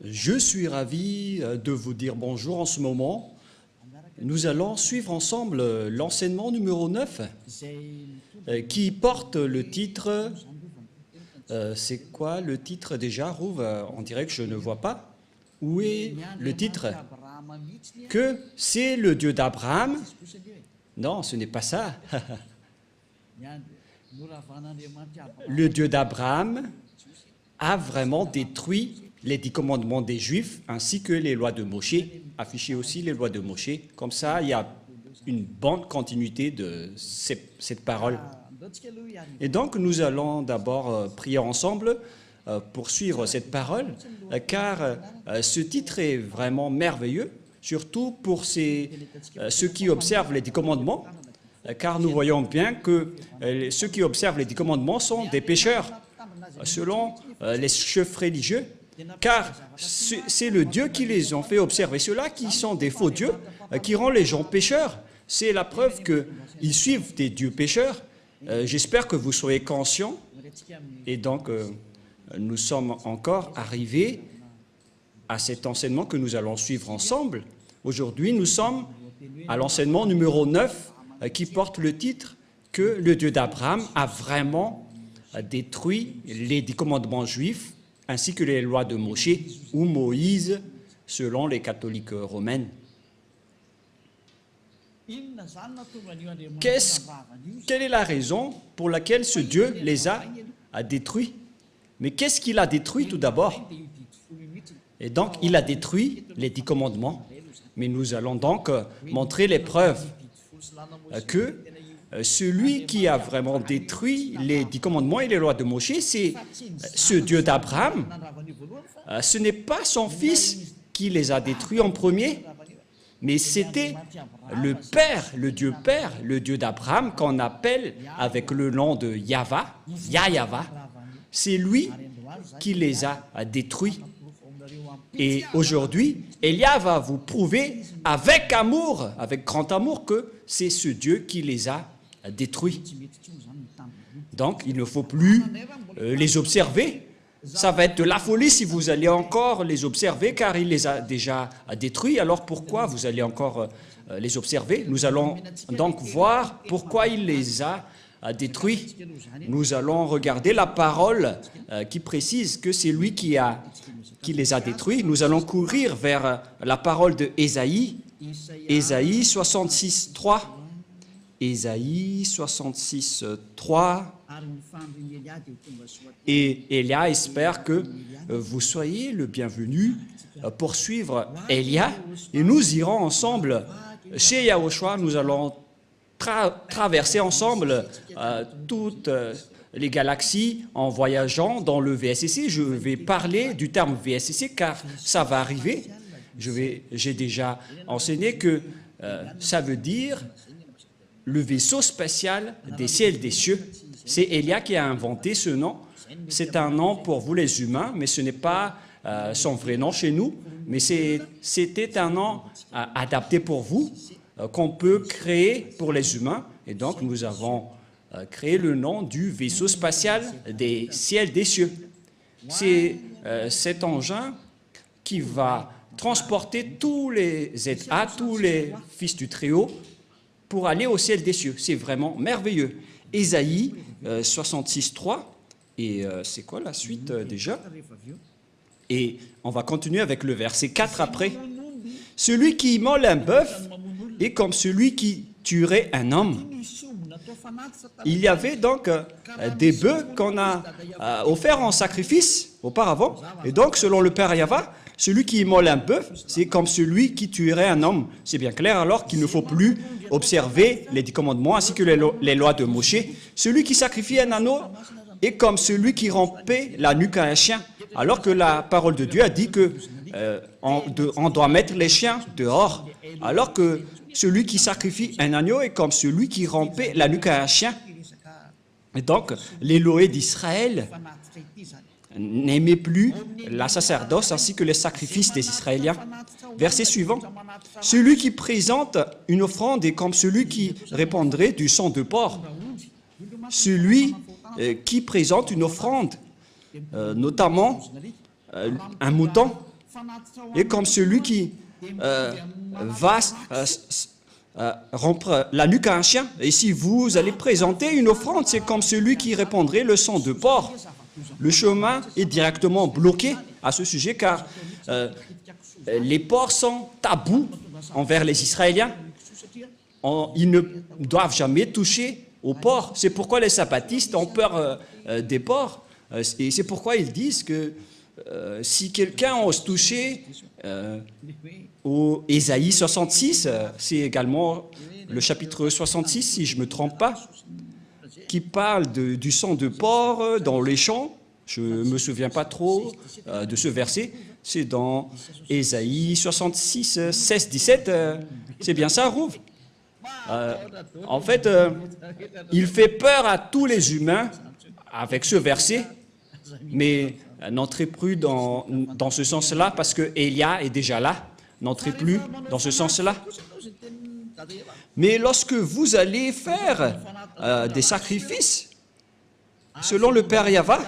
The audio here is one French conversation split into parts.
Je suis ravi de vous dire bonjour en ce moment. Nous allons suivre ensemble l'enseignement numéro 9 qui porte le titre... c'est quoi le titre déjà, Rouve? On dirait que je ne vois pas. Où est le titre? Que c'est le Dieu d'Abraham? Non, ce n'est pas ça. Le Dieu d'Abraham a vraiment détruit les 10 commandements des Juifs ainsi que les lois de Moshe, affiché aussi les lois de Moshe. Comme ça, il y a une bonne continuité de cette parole. Et donc, nous allons d'abord prier ensemble pour suivre cette parole, car ce titre est vraiment merveilleux, surtout pour ceux qui observent les 10 commandements, car nous voyons bien que ceux qui observent les 10 commandements sont des pécheurs, selon les chefs religieux, car c'est le Dieu qui les a fait observer. Ceux-là qui sont des faux dieux, qui rendent les gens pécheurs, c'est la preuve qu'ils suivent des dieux pécheurs. J'espère que vous soyez conscients. Et donc, nous sommes encore arrivés à cet enseignement que nous allons suivre ensemble. Aujourd'hui, nous sommes à l'enseignement numéro 9 qui porte le titre que le Dieu d'Abraham a vraiment détruit les 10 commandements juifs ainsi que les lois de Moshe ou Moïse selon les catholiques romaines. Quelle est la raison pour laquelle ce Dieu les a détruits? Mais qu'est-ce qu'il a détruit tout d'abord? Et donc, il a détruit les 10 commandements. Mais nous allons donc montrer les preuves que celui qui a vraiment détruit les 10 commandements et les lois de Moshe, c'est ce Dieu d'Abraham. Ce n'est pas son fils qui les a détruits en premier, mais c'était le Père, le Dieu d'Abraham, qu'on appelle avec le nom de Yahva, Yahva. C'est lui qui les a détruits. Et aujourd'hui, Elia va vous prouver avec amour, avec grand amour, que c'est ce Dieu qui les a détruits. Donc, il ne faut plus les observer. Ça va être de la folie si vous allez encore les observer, car il les a déjà détruits. Alors pourquoi vous allez encore les observer? Nous allons donc voir pourquoi il les a détruits. Nous allons regarder la parole qui précise que c'est lui qui les a détruits. Nous allons courir vers la parole de Ésaïe, Ésaïe 66, 3. Ésaïe 66, 3. Et Elia espère que vous soyez le bienvenu pour suivre Elia. Et nous irons ensemble chez Yahushua. Nous allons traverser ensemble toutes les galaxies en voyageant dans le VSCC. Je vais parler du terme VSCC car ça va arriver. J'ai déjà enseigné que ça veut dire le vaisseau spatial des ciels et des cieux. C'est Elia qui a inventé ce nom. C'est un nom pour vous les humains, mais ce n'est pas son vrai nom chez nous. Mais c'était un nom adapté pour vous, qu'on peut créer pour les humains. Et donc, nous avons créé le nom du vaisseau spatial des ciels et des cieux. C'est cet engin qui va transporter tous les ZA, tous les fils du Très-Haut, pour aller au ciel des cieux. C'est vraiment merveilleux. Ésaïe 66, 3. Et c'est quoi la suite déjà? Et on va continuer avec le verset 4 après. Celui qui immole un bœuf est comme celui qui tuerait un homme. Il y avait donc des bœufs qu'on a offerts en sacrifice auparavant. Et donc, selon le Père Yahva, celui qui immole un bœuf, c'est comme celui qui tuerait un homme. C'est bien clair alors qu'il ne faut plus observer les 10 commandements ainsi que les lois de Moshe. Celui qui sacrifie un agneau est comme celui qui rompait la nuque à un chien. Alors que la parole de Dieu a dit qu'on doit mettre les chiens dehors. Alors que celui qui sacrifie un agneau est comme celui qui rompait la nuque à un chien. Et donc, l'Élohé d'Israël n'aimait plus la sacerdoce ainsi que les sacrifices des Israéliens. Verset suivant. Celui qui présente une offrande est comme celui qui répandrait du sang de porc. Celui qui présente une offrande, notamment un mouton, est comme celui qui va rompre la nuque à un chien. Et si vous allez présenter une offrande, c'est comme celui qui répandrait le sang de porc. Le chemin est directement bloqué à ce sujet car les porcs sont tabous envers les Israéliens. Ils ne doivent jamais toucher aux porcs. C'est pourquoi les sabbatistes ont peur des porcs. Et c'est pourquoi ils disent que si quelqu'un ose toucher au Ésaïe 66, c'est également le chapitre 66, si je ne me trompe pas, qui parle du sang de porc dans les champs. Je ne me souviens pas trop de ce verset. C'est dans Ésaïe 66, 16, 17. C'est bien ça, Rouv? En fait, il fait peur à tous les humains avec ce verset, mais n'entrez plus dans ce sens-là parce que Élia est déjà là. N'entrez plus dans ce sens-là. Mais lorsque vous allez faire des sacrifices, selon le Père Yahva,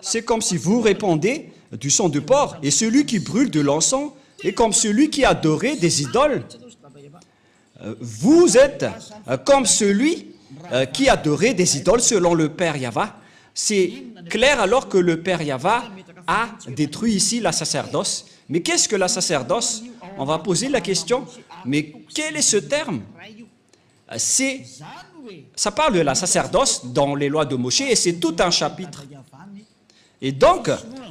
c'est comme si vous répandez du sang de porc. Et celui qui brûle de l'encens est comme celui qui adorait des idoles. Vous êtes comme celui qui adorait des idoles selon le Père Yahva. C'est clair alors que le Père Yahva a détruit ici la sacerdoce. Mais qu'est-ce que la sacerdoce? On va poser la question, mais quel est ce terme? Ça parle de la sacerdoce dans les lois de Moïse et c'est tout un chapitre. Et donc,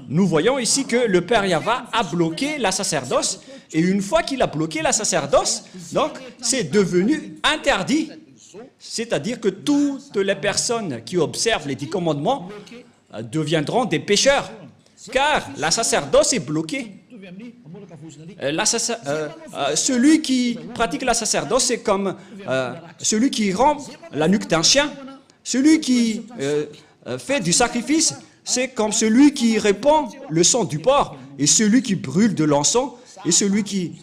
nous voyons ici que le Père Yahva a bloqué la sacerdoce et une fois qu'il a bloqué la sacerdoce, donc c'est devenu interdit. C'est-à-dire que toutes les personnes qui observent les 10 commandements deviendront des pécheurs, car la sacerdoce est bloquée. Celui qui pratique la sacerdoce, c'est comme celui qui rompt la nuque d'un chien. Celui qui fait du sacrifice, c'est comme celui qui répand le sang du porc. Et celui qui brûle de l'encens, et celui qui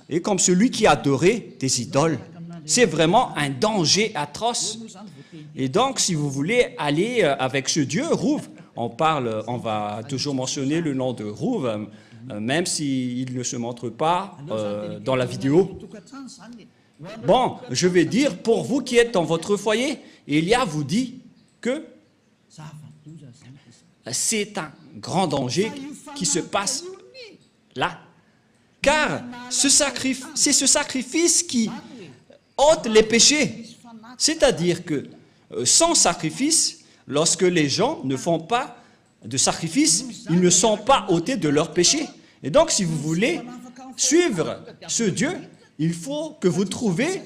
est comme celui qui adorait des idoles. C'est vraiment un danger atroce. Et donc, si vous voulez aller avec ce Dieu, Rouv, on va toujours mentionner le nom de Rouv, même s'il ne se montre pas dans la vidéo. Bon, je vais dire, pour vous qui êtes dans votre foyer, Élia vous dit que c'est un grand danger qui se passe là. Car c'est ce sacrifice qui ôte les péchés. C'est-à-dire que sans sacrifice, lorsque les gens ne font pas de sacrifice, ils ne sont pas ôtés de leurs péchés. Et donc, si vous voulez suivre ce Dieu, il faut que vous trouviez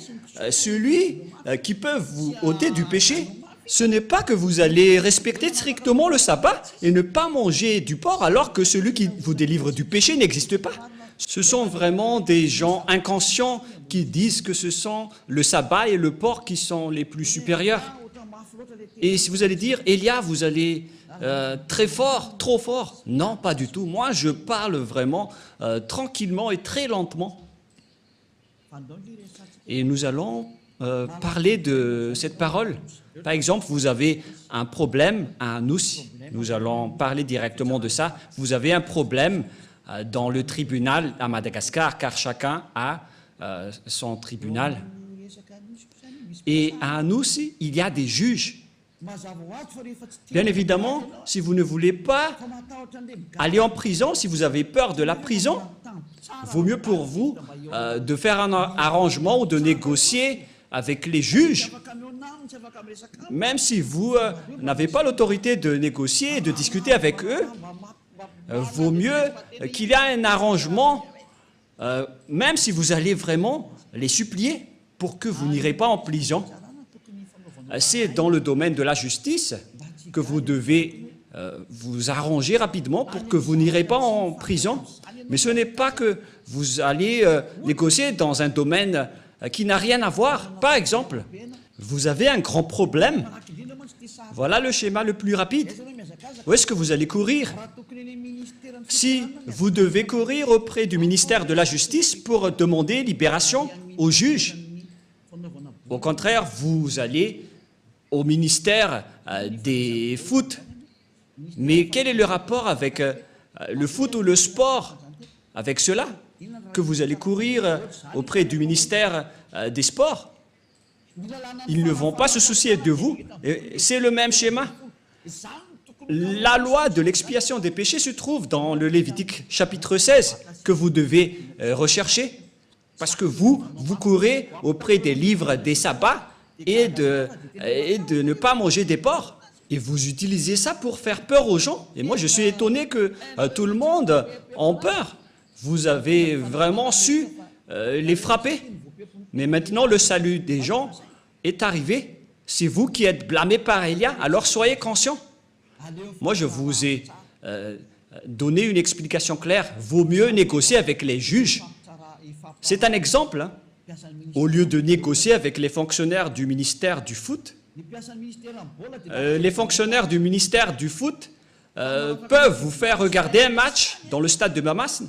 celui qui peut vous ôter du péché. Ce n'est pas que vous allez respecter strictement le sabbat et ne pas manger du porc alors que celui qui vous délivre du péché n'existe pas. Ce sont vraiment des gens inconscients qui disent que ce sont le sabbat et le porc qui sont les plus supérieurs. Et si vous allez dire, Élia, vous allez très fort, trop fort. Non, pas du tout. Moi, je parle vraiment tranquillement et très lentement. Et nous allons parler de cette parole. Par exemple, vous avez un problème à Anous. Nous allons parler directement de ça. Vous avez un problème dans le tribunal à Madagascar, car chacun a son tribunal. Et à Anous, il y a des juges. Bien évidemment, si vous ne voulez pas aller en prison, si vous avez peur de la prison, vaut mieux pour vous de faire un arrangement ou de négocier avec les juges. Même si vous n'avez pas l'autorité de négocier et de discuter avec eux, vaut mieux qu'il y ait un arrangement, même si vous allez vraiment les supplier pour que vous n'irez pas en prison. C'est dans le domaine de la justice que vous devez vous arranger rapidement pour que vous n'irez pas en prison. Mais ce n'est pas que vous allez négocier dans un domaine qui n'a rien à voir. Par exemple, vous avez un grand problème. Voilà le schéma le plus rapide. Où est-ce que vous allez courir? Si vous devez courir auprès du ministère de la Justice pour demander libération aux juges, au contraire, vous allez au ministère des foot. Mais quel est le rapport avec le foot ou le sport avec cela, que vous allez courir auprès du ministère des Sports. Ils ne vont pas se soucier de vous. C'est le même schéma. La loi de l'expiation des péchés se trouve dans le Lévitique chapitre 16 que vous devez rechercher parce que vous courez auprès des livres des sabbats et de ne pas manger des porcs. Et vous utilisez ça pour faire peur aux gens. Et moi, je suis étonné que tout le monde ait peur. Vous avez vraiment su les frapper. Mais maintenant, le salut des gens est arrivé. C'est vous qui êtes blâmés par Élia, alors soyez conscients. Moi, je vous ai donné une explication claire. Vaut mieux négocier avec les juges. C'est un exemple. Hein. Au lieu de négocier avec les fonctionnaires du ministère du foot, les fonctionnaires du ministère du foot peuvent vous faire regarder un match dans le stade de Mamas,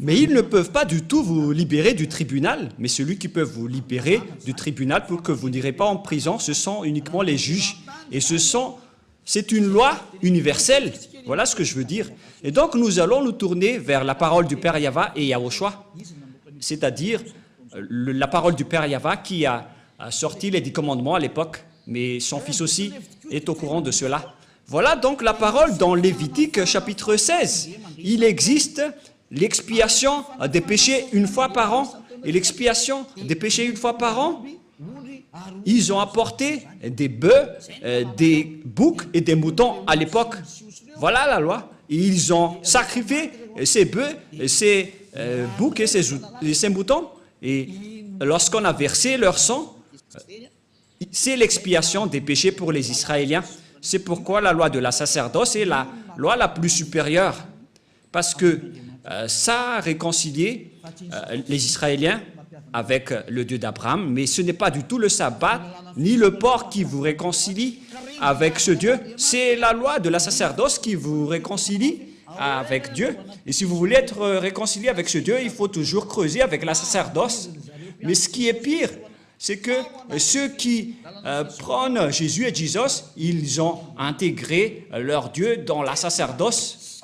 mais ils ne peuvent pas du tout vous libérer du tribunal. Mais celui qui peut vous libérer du tribunal pour que vous n'irez pas en prison, ce sont uniquement les juges. Et c'est une loi universelle. Voilà ce que je veux dire. Et donc, nous allons nous tourner vers la parole du Père Yahva et Yahushua, c'est-à-dire la parole du Père Yahva qui a sorti les 10 commandements à l'époque, mais son fils aussi est au courant de cela. Voilà donc la parole dans Lévitique chapitre 16. Il existe l'expiation des péchés une fois par an, et l'expiation des péchés une fois par an, ils ont apporté des bœufs, des boucs et des moutons à l'époque. Voilà la loi. Et ils ont sacrifié ces bœufs, ces boucs et ces moutons. Et lorsqu'on a versé leur sang, c'est l'expiation des péchés pour les Israéliens. C'est pourquoi la loi de la sacerdoce est la loi la plus supérieure. Parce que ça a réconcilié les Israéliens avec le Dieu d'Abraham, mais ce n'est pas du tout le sabbat ni le porc qui vous réconcilie avec ce Dieu. C'est la loi de la sacerdoce qui vous réconcilie avec Dieu. Et si vous voulez être réconcilié avec ce Dieu, il faut toujours creuser avec la sacerdoce. Mais ce qui est pire, c'est que ceux qui prônent Jésus et Jesus, ils ont intégré leur Dieu dans la sacerdoce.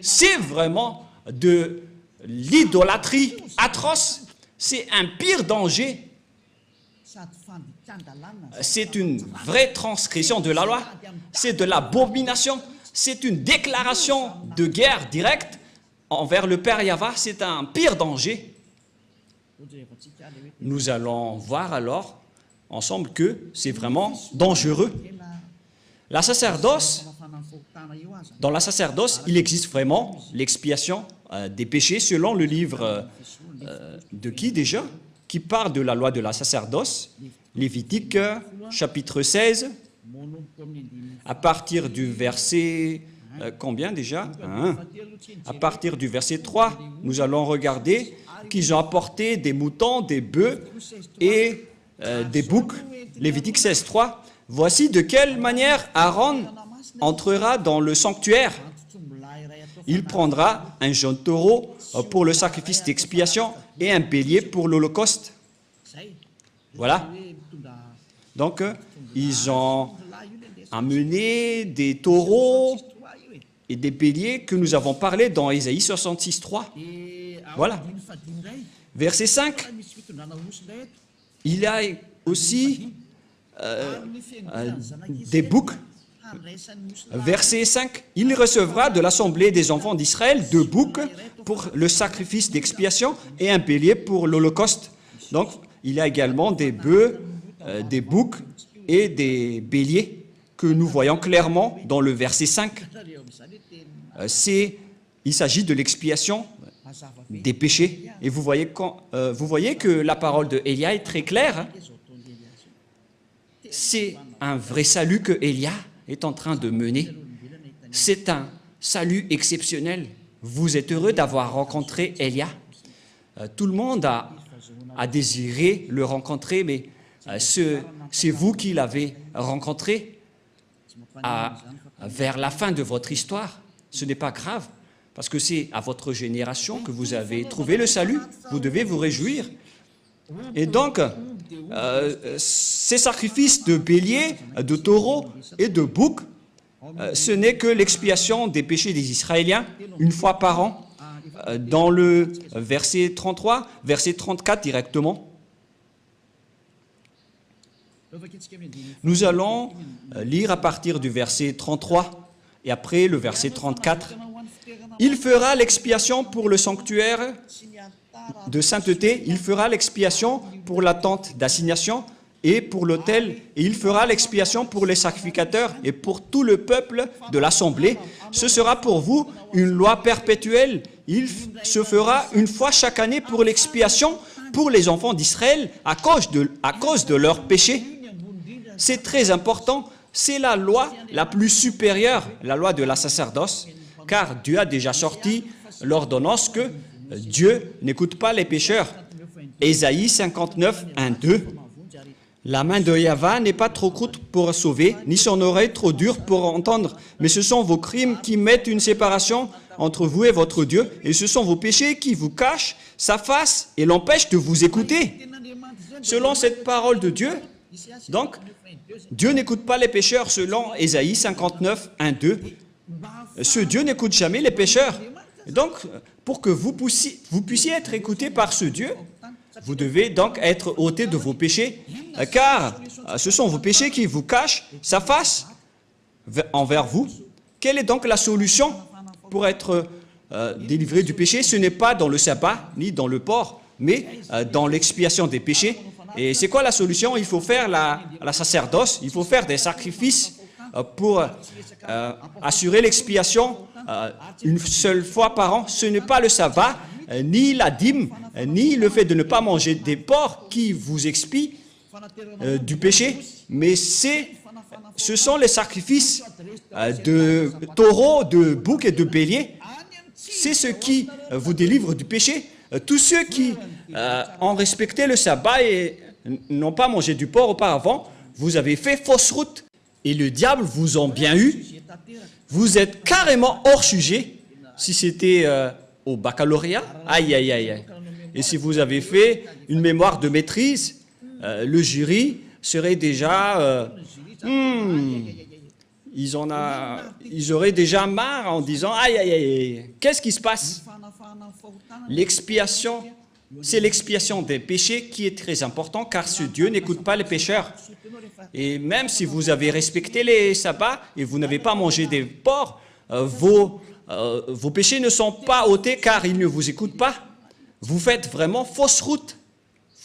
C'est vraiment de l'idolâtrie atroce. C'est un pire danger. C'est une vraie transgression de la loi. C'est de l'abomination. C'est une déclaration de guerre directe envers le Père Yahva. C'est un pire danger. Nous allons voir alors ensemble que c'est vraiment dangereux. La sacerdoce, dans la sacerdoce, il existe vraiment l'expiation des péchés selon le livre de qui déjà? Qui parle de la loi de la sacerdoce, Lévitique chapitre 16, à partir du verset, combien déjà? À partir du verset 3, nous allons regarder qu'ils ont apporté des moutons, des bœufs et des boucs. Lévitique 16, 3. Voici de quelle manière Aaron entrera dans le sanctuaire. Il prendra un jeune taureau pour le sacrifice d'expiation et un bélier pour l'holocauste. Voilà. Donc, ils ont amené des taureaux et des béliers que nous avons parlé dans Ésaïe 66, 3. Voilà. Verset 5. Il y a aussi des boucs. Verset 5. Il recevra de l'assemblée des enfants d'Israël 2 boucs pour le sacrifice d'expiation et un bélier pour l'holocauste. Donc, il y a également des bœufs, des boucs et des béliers que nous voyons clairement dans le verset 5. Il s'agit de l'expiation des péchés. Et vous voyez que la parole de Élia est très claire. C'est un vrai salut que Élia est en train de mener. C'est un salut exceptionnel. Vous êtes heureux d'avoir rencontré Élia. Tout le monde a désiré le rencontrer, mais c'est vous qui l'avez rencontré vers la fin de votre histoire. Ce n'est pas grave, parce que c'est à votre génération que vous avez trouvé le salut. Vous devez vous réjouir. Et donc, ces sacrifices de béliers, de taureaux et de boucs ce n'est que l'expiation des péchés des Israéliens, une fois par an, dans le verset 33, verset 34 directement. Nous allons lire à partir du verset 33 et après le verset 34. Il fera l'expiation pour le sanctuaire de sainteté, il fera l'expiation pour la tente d'assignation et pour l'autel, et il fera l'expiation pour les sacrificateurs et pour tout le peuple de l'assemblée. Ce sera pour vous une loi perpétuelle. Il se fera une fois chaque année pour l'expiation pour les enfants d'Israël à cause de leurs péchés. C'est très important. C'est la loi la plus supérieure, la loi de la sacerdoce, car Dieu a déjà sorti l'ordonnance que Dieu n'écoute pas les pécheurs. Ésaïe 59, 1, 2. La main de Yahvé n'est pas trop courte pour sauver, ni son oreille trop dure pour entendre, mais ce sont vos crimes qui mettent une séparation entre vous et votre Dieu, et ce sont vos péchés qui vous cachent sa face et l'empêchent de vous écouter. Selon cette parole de Dieu, donc, Dieu n'écoute pas les pécheurs selon Ésaïe 59, 1, 2. Ce Dieu n'écoute jamais les pécheurs. Donc, pour que vous puissiez être écoutés par ce Dieu, vous devez donc être ôtés de vos péchés, car ce sont vos péchés qui vous cachent sa face envers vous. Quelle est donc la solution pour être délivré du péché? Ce n'est pas dans le sabbat, ni dans le port, mais dans l'expiation des péchés. Et c'est quoi la solution? Il faut faire la sacerdoce, il faut faire des sacrifices pour assurer l'expiation une seule fois par an. Ce n'est pas le sabbat, ni la dîme, ni le fait de ne pas manger des porcs qui vous expient du péché, mais ce sont les sacrifices de taureaux, de boucs et de béliers. C'est ce qui vous délivre du péché. Tous ceux qui ont respecté le sabbat et n'ont pas mangé du porc auparavant, vous avez fait fausse route et le diable vous en bien eu. Vous êtes carrément hors sujet. Si c'était au baccalauréat, aïe, aïe, aïe, aïe. Et si vous avez fait une mémoire de maîtrise, le jury serait déjà... ils auraient déjà marre en disant « Aïe, aïe, aïe, qu'est-ce qui se passe ?» L'expiation, c'est l'expiation des péchés qui est très important, car ce Dieu n'écoute pas les pécheurs. Et même si vous avez respecté les sabbats et vous n'avez pas mangé des porcs, vos péchés ne sont pas ôtés car il ne vous écoute pas. Vous faites vraiment fausse route.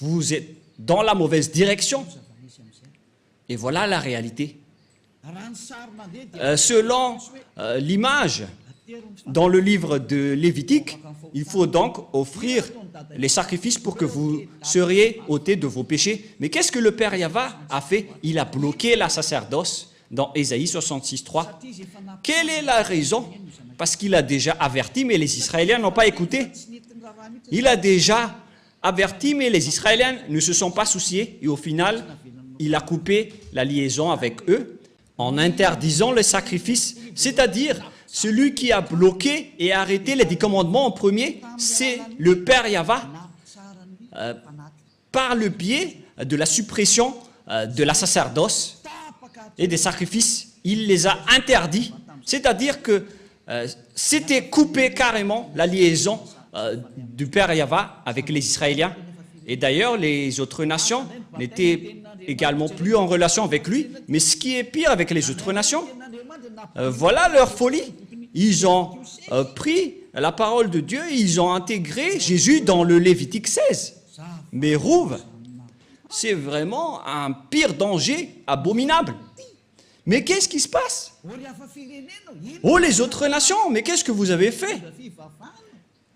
Vous êtes dans la mauvaise direction. Et voilà la réalité. Selon l'image dans le livre de Lévitique, il faut donc offrir les sacrifices pour que vous seriez ôtés de vos péchés. Mais qu'est-ce que le Père Yahvé a fait? Il a bloqué la sacerdoce dans Ésaïe 66, 3. Quelle est la raison? Parce qu'il a déjà averti, mais les Israéliens n'ont pas écouté. Il a déjà averti, mais les Israéliens ne se sont pas souciés. Et au final, il a coupé la liaison avec eux en interdisant le sacrifice. C'est-à-dire, celui qui a bloqué et arrêté les 10 commandements en premier, c'est le Père Yahvé. Par le biais de la suppression de la sacerdoce et des sacrifices, il les a interdits. C'est-à-dire que c'était coupé carrément la liaison du Père Yahvé avec les Israéliens. Et d'ailleurs, les autres nations n'étaient également plus en relation avec lui. Mais ce qui est pire avec les autres nations, voilà leur folie. Ils ont pris la parole de Dieu et ils ont intégré Jésus dans le Lévitique 16. Mais Rouve, c'est vraiment un pire danger abominable. Mais qu'est-ce qui se passe? Oh, les autres nations, mais qu'est-ce que vous avez fait?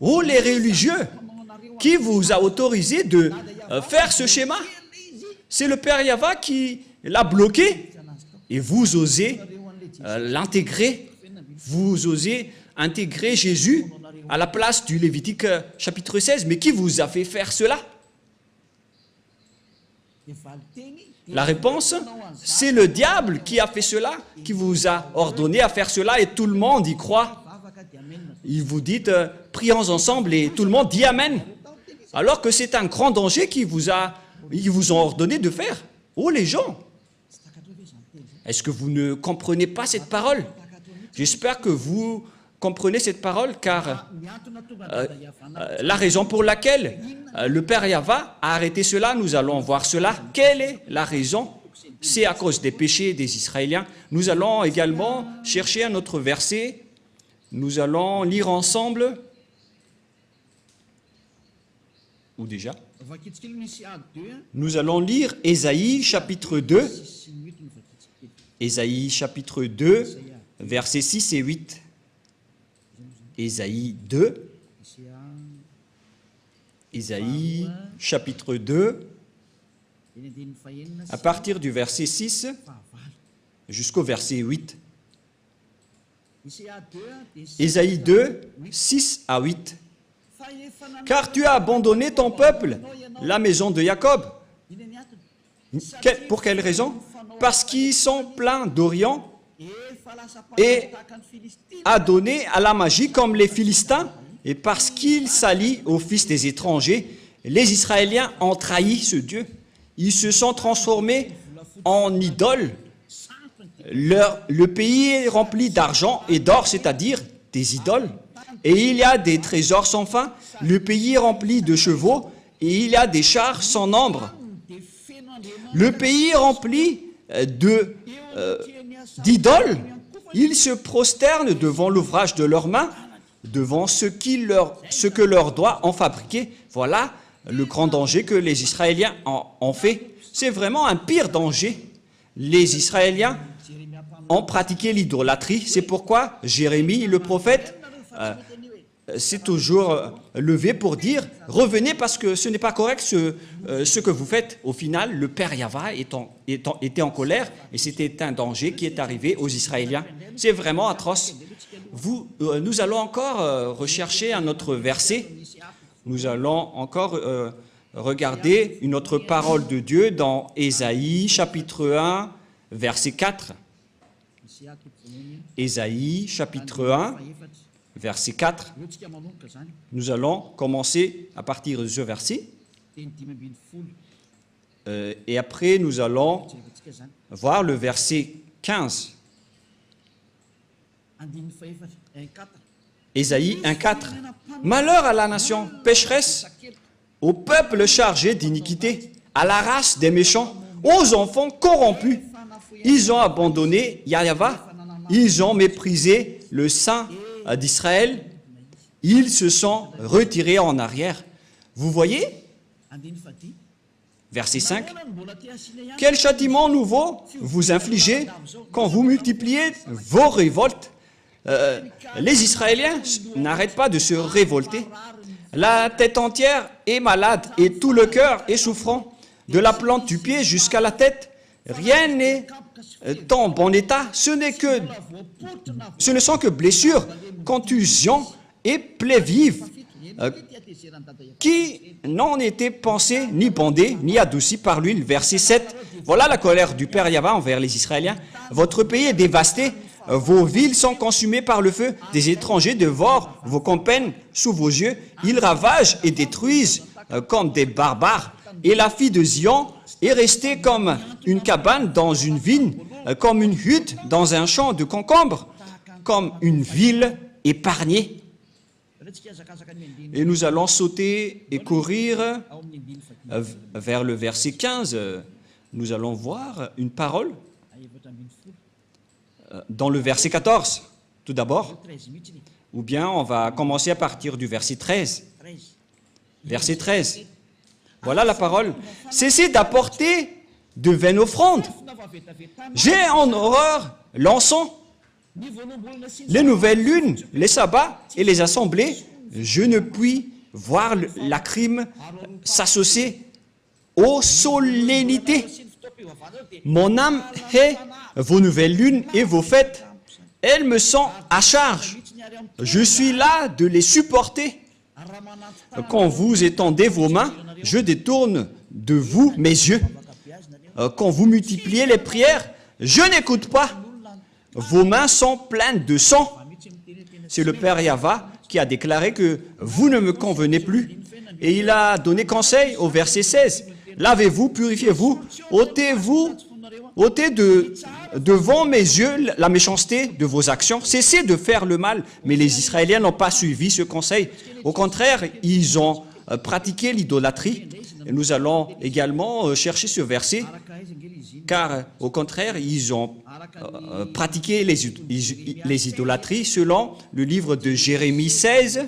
Oh, les religieux, qui vous a autorisé de faire ce schéma? C'est le Père Yahvé qui l'a bloqué. Et vous osez l'intégrer. Vous osez intégrer Jésus à la place du Lévitique chapitre 16. Mais qui vous a fait faire cela? La réponse, c'est le diable qui a fait cela, qui vous a ordonné à faire cela et tout le monde y croit. Il vous dit, prions ensemble et tout le monde dit Amen. Alors que c'est un grand danger qu'ils vous ont ordonné de faire. Oh les gens, Est-ce que vous ne comprenez pas cette parole? J'espère que vous comprenez cette parole, car la raison pour laquelle le Père Yahva a arrêté cela, nous allons voir cela. Quelle est la raison? C'est à cause des péchés des Israéliens. Nous allons également chercher un autre verset. Nous allons lire ensemble. Ou déjà? Nous allons lire Ésaïe chapitre 2. Ésaïe chapitre 2, versets 6 et 8. Ésaïe 2. Ésaïe chapitre 2, à partir du verset 6 jusqu'au verset 8. Ésaïe 2, 6 à 8. Car tu as abandonné ton peuple, la maison de Jacob. Pour quelle raison? Parce qu'ils sont pleins d'Orient et adonnés à la magie comme les Philistins, et parce qu'ils s'allient aux fils des étrangers, les Israéliens ont trahi ce Dieu. Ils se sont transformés en idoles. Le pays est rempli d'argent et d'or, c'est-à-dire des idoles. Et il y a des trésors sans fin. Le pays est rempli de chevaux et il y a des chars sans nombre. Le pays est rempli d'idoles. Ils se prosternent devant l'ouvrage de leurs mains, devant ce que leurs doigts ont fabriqué. Voilà le grand danger que les Israéliens ont fait. C'est vraiment un pire danger. Les Israéliens ont pratiqué l'idolâtrie. C'est pourquoi Jérémie, le prophète, s'est toujours levé pour dire « Revenez parce que ce n'est pas correct ce que vous faites. » Au final, le Père Yahva était en colère et c'était un danger qui est arrivé aux Israéliens. C'est vraiment atroce. Nous allons encore rechercher un autre verset. Nous allons encore regarder une autre parole de Dieu dans Ésaïe, chapitre 1, verset 4. Ésaïe, chapitre 1, verset 4. Nous allons commencer à partir de ce verset. Et après, nous allons voir le verset 15. Ésaïe 1, 4. Malheur à la nation pécheresse, au peuple chargé d'iniquité, à la race des méchants, aux enfants corrompus. Ils ont abandonné Yahva, ils ont méprisé le Saint d'Israël, ils se sont retirés en arrière. Vous voyez? Verset 5. Quel châtiment nouveau vous infligez quand vous multipliez vos révoltes? Les Israéliens n'arrêtent pas de se révolter. La tête entière est malade et tout le cœur est souffrant. De la plante du pied jusqu'à la tête, rien n'est en bon état. Ce ne sont que blessures, contusions et plaies vives qui n'ont été pansées, ni bandées, ni adoucies par l'huile. Verset 7. Voilà la colère du Père Yahva envers les Israéliens. Votre pays est dévasté. Vos villes sont consumées par le feu. Des étrangers dévorent vos campagnes sous vos yeux. Ils ravagent et détruisent comme des barbares. Et la fille de Zion est restée comme une cabane dans une vigne, comme une hutte dans un champ de concombres, comme une ville épargnée. Et nous allons sauter et courir vers le verset 15. Nous allons voir une parole dans le verset 14, tout d'abord. Ou bien on va commencer à partir du verset 13. Verset 13. Voilà la parole. Cessez d'apporter de vaines offrandes. J'ai en horreur l'encens, les nouvelles lunes, les sabbats et les assemblées. Je ne puis voir la crime s'associer aux solennités. Mon âme hait vos nouvelles lunes et vos fêtes. Elles me sont à charge. Je suis là de les supporter. Quand vous étendez vos mains, je détourne de vous mes yeux. Quand vous multipliez les prières, je n'écoute pas. Vos mains sont pleines de sang. C'est le Père Yahva qui a déclaré que vous ne me convenez plus. Et il a donné conseil au verset 16. Lavez-vous, purifiez-vous, ôtez-vous ôtez devant mes yeux la méchanceté de vos actions, cessez de faire le mal. Mais les Israéliens n'ont pas suivi ce conseil. Au contraire, ils ont pratiqué l'idolâtrie. Et nous allons également chercher ce verset, car au contraire, ils ont pratiqué les idolâtries selon le livre de Jérémie 16,